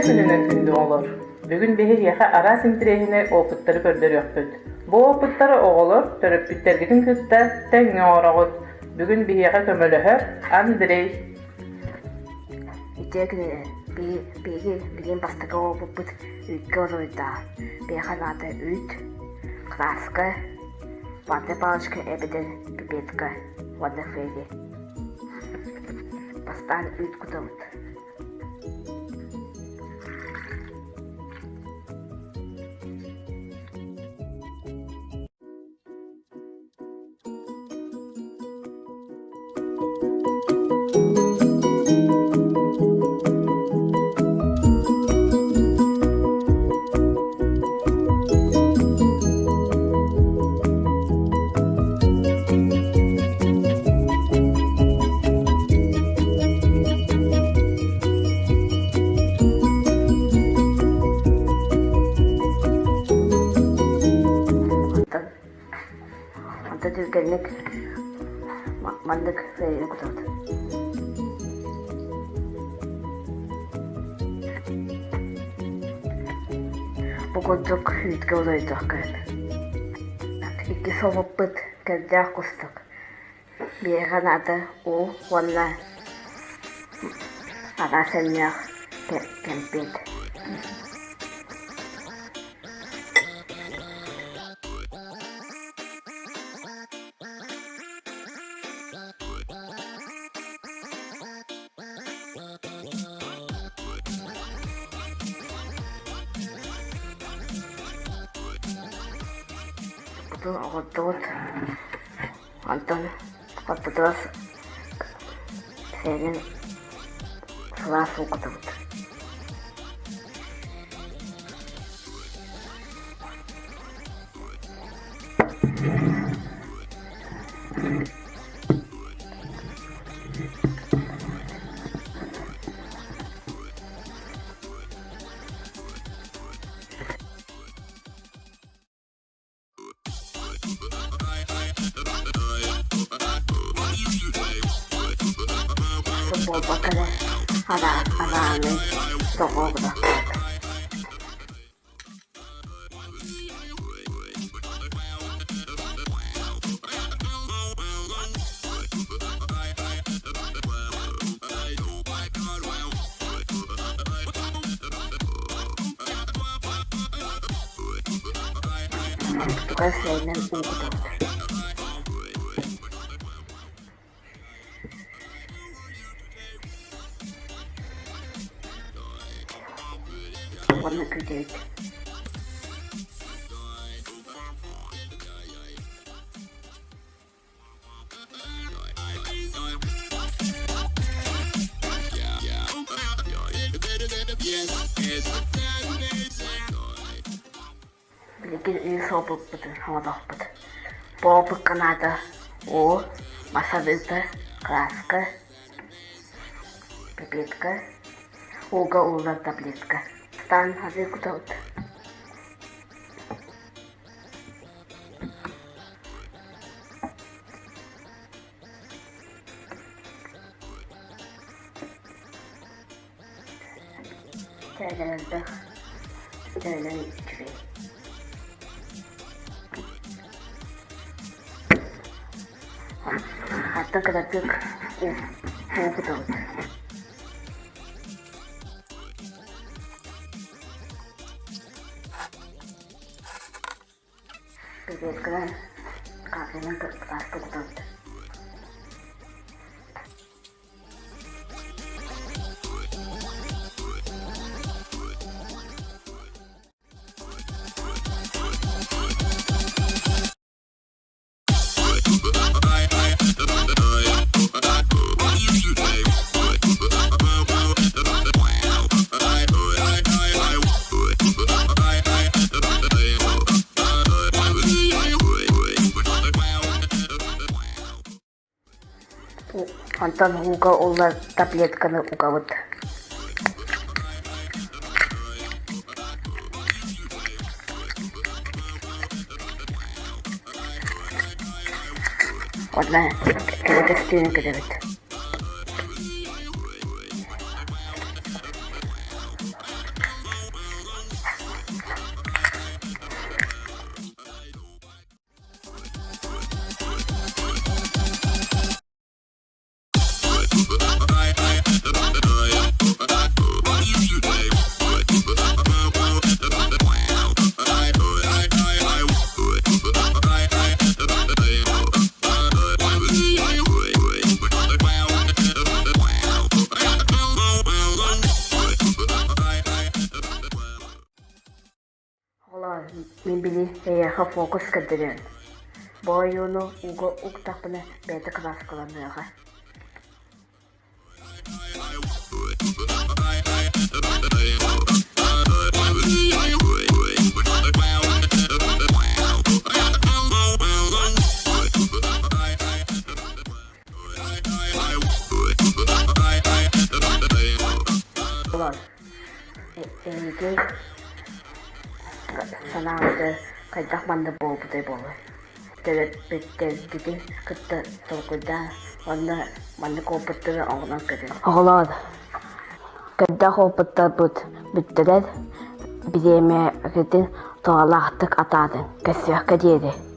gününün gündü olur. Bugün behir yaha ara sintirehine oputları gördürüyorpüt. Bu oputları oğulur, törüp bittergidin kütte tenge oğrağıt. Bugün behir yaha kömölühür, Andrei. Итегне бигийн бастага опут үткөрөйда. Беханада үт краска ватэ палочка эбеден пипетка ватэ феги. Бастан үт кутамт. Anta Türkiye'nin mandık ve kutardı. Bu koduk hütke olaydı akıl. İki soğuk geldi kustuk. Bir kanada o valla arasında kempit. Itu otot Anton terus senin selalu ketut. Sebuah bakal ada ni toko dah. Tukar senin ukut. Warna küçük. Bilikir iyi soğuk bıdır, havada bıdır. Boğuk kanada o masabızda kraska, pipetka, uga ular tabletka. Stan hazır kutavut. Çaylarında çaylar içiyor. Hatta kadar çok kutavut. Biarkan kakinya ke atas kutut. Anton uga ular tabletkаны угавыт. Одна какая-то стенка давит. били эяха фокус кадырын. Бойуну уга уктапына бәді класс кыланыга. Эйге санаады кайдак манды болбудай болу. Терет беттер гidi кытта толкуда онна манды копыттыры оңынан кыдын. Оғылады. Кайдак опыттар бұд бүттерер биреме гидин тоғалақтық атадын. Кәсіяққа дейді.